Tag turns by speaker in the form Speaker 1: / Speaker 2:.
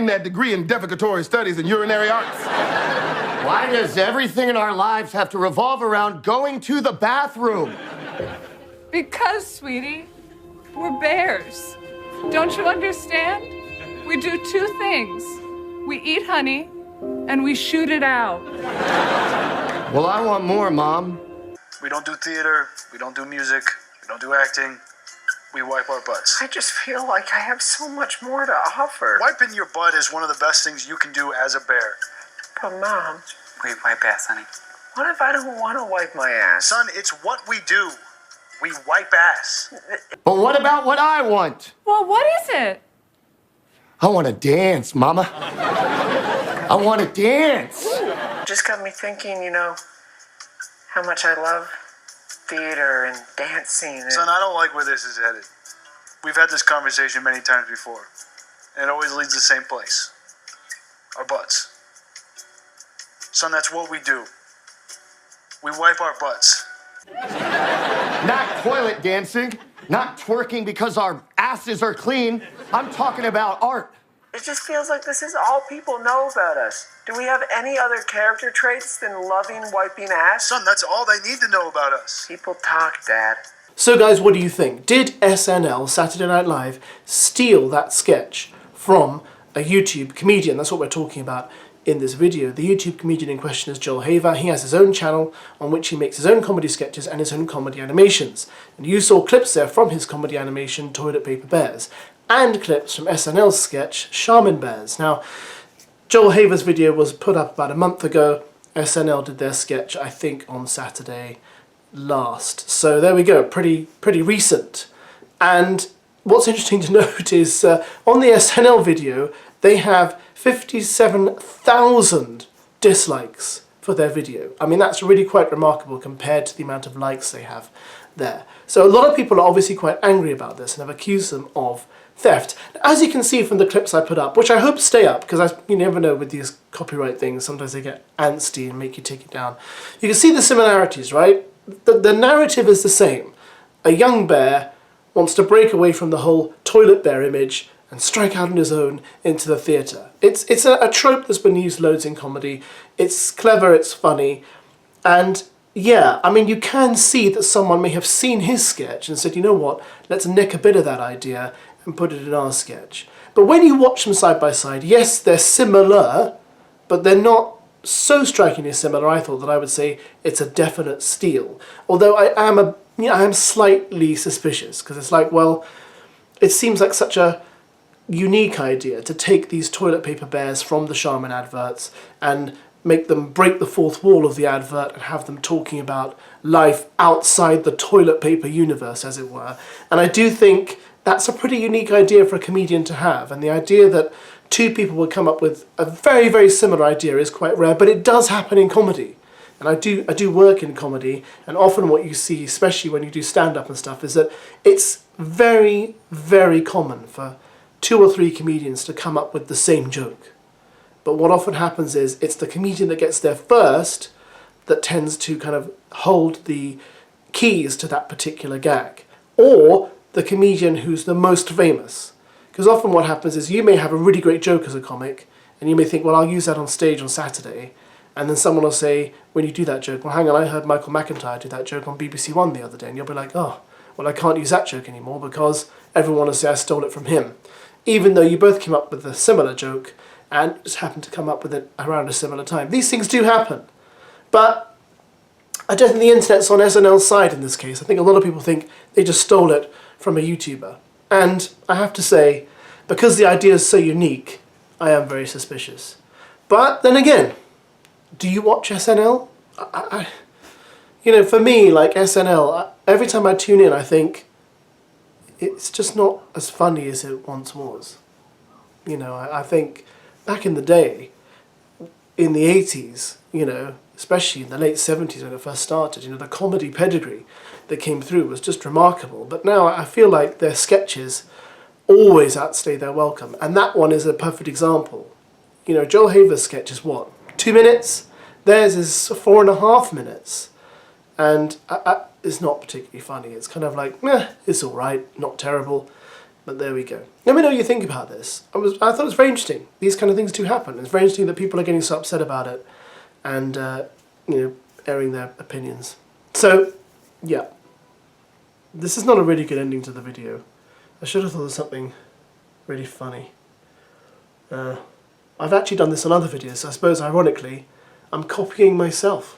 Speaker 1: getting that degree in defecatory studies and urinary arts?
Speaker 2: Why does everything in our lives have to revolve around going to the bathroom?
Speaker 3: Because, sweetie, we're bears. Don't you understand? We do two things. We eat honey, and we shoot it out.
Speaker 2: Well, I want more, Mom.
Speaker 4: We don't do theater, we don't do music, we don't do acting. We wipe our butts.
Speaker 5: I just feel like I have so much more to offer.
Speaker 4: Wiping your butt is one of the best things you can do as a bear.
Speaker 5: But Mom,
Speaker 6: We wipe ass, honey.
Speaker 5: what if I don't want to wipe my ass?
Speaker 4: Son, it's what we do. We wipe ass.
Speaker 2: But what about what I want?
Speaker 3: Well, what is it?
Speaker 2: I want to dance, Mama. I want to dance.
Speaker 5: Just got me thinking, how much I love theater and dancing. And
Speaker 4: Son, I don't like where this is headed. We've had this conversation many times before, and it always leads to the same place. Our butts. Son, that's what we do. We wipe our butts.
Speaker 2: Not toilet dancing, not twerking because our asses are clean. I'm talking about art.
Speaker 5: It just feels like this is all people know about us. Do we have any other character traits than loving wiping ass?
Speaker 4: Son, that's all they need to know about us.
Speaker 5: People talk, Dad.
Speaker 7: So guys, what do you think? Did SNL, Saturday Night Live, steal that sketch from a YouTube comedian? That's what we're talking about in this video. The YouTube comedian in question is Joel Haver. He has his own channel on which he makes his own comedy sketches and his own comedy animations. And you saw clips there from his comedy animation, Toilet Paper Bears, and clips from SNL's sketch, CHARMIN BEARS. Now, Joel Haver's video was put up about a month ago. SNL did their sketch, I think, on Saturday last. So there we go, pretty recent. And what's interesting to note is on the SNL video, they have 57,000 dislikes for their video. I mean, that's really quite remarkable compared to the amount of likes they have there. So a lot of people are obviously quite angry about this and have accused them of theft. As you can see from the clips I put up, which I hope stay up, because you never know with these copyright things, sometimes they get antsy and make you take it down. You can see the similarities, right? The narrative is the same. A young bear wants to break away from the whole toilet bear image and strike out on his own into the theatre. It's a trope that's been used loads in comedy. It's clever, it's funny, and yeah, I mean, you can see that someone may have seen his sketch and said, you know what, let's nick a bit of that idea and put it in our sketch. But when you watch them side by side, yes, they're similar, but they're not so strikingly similar, I thought, that I would say it's a definite steal. Although I am slightly suspicious, because it's like, well, it seems like such a unique idea to take these toilet paper bears from the Charmin adverts and make them break the fourth wall of the advert and have them talking about life outside the toilet paper universe, as it were. And I do think that's a pretty unique idea for a comedian to have, and the idea that two people would come up with a very, very similar idea is quite rare, but it does happen in comedy. And I do work in comedy, and often what you see, especially when you do stand-up and stuff, is that it's very, very common for 2 or 3 comedians to come up with the same joke. But what often happens is it's the comedian that gets there first that tends to kind of hold the keys to that particular gag. Or the comedian who's the most famous. Because often what happens is you may have a really great joke as a comic, and you may think, well, I'll use that on stage on Saturday, and then someone will say, when you do that joke, well, hang on, I heard Michael McIntyre do that joke on BBC One the other day, and you'll be like, oh, well, I can't use that joke anymore because everyone will say I stole it from him. Even though you both came up with a similar joke, and just happened to come up with it around a similar time. These things do happen. But I don't think the internet's on SNL's side in this case. I think a lot of people think they just stole it from a YouTuber. And I have to say, because the idea is so unique, I am very suspicious. But then again, do you watch SNL? You know, for me, like SNL, every time I tune in, I think it's just not as funny as it once was. You know, I think back in the day, in the 80s, you know, especially in the late 70s when it first started, you know, the comedy pedigree that came through was just remarkable. But now I feel like their sketches always outstay their welcome. And that one is a perfect example. You know, Joel Haver's sketch is what? 2 minutes? Theirs is 4.5 minutes. And it's not particularly funny. It's kind of like, it's all right, not terrible. But there we go. Let me know what you think about this. I thought it was very interesting. These kind of things do happen. It's very interesting that people are getting so upset about it and, airing their opinions. So, yeah. This is not a really good ending to the video. I should have thought of something really funny. I've actually done this on other videos, so I suppose, ironically, I'm copying myself.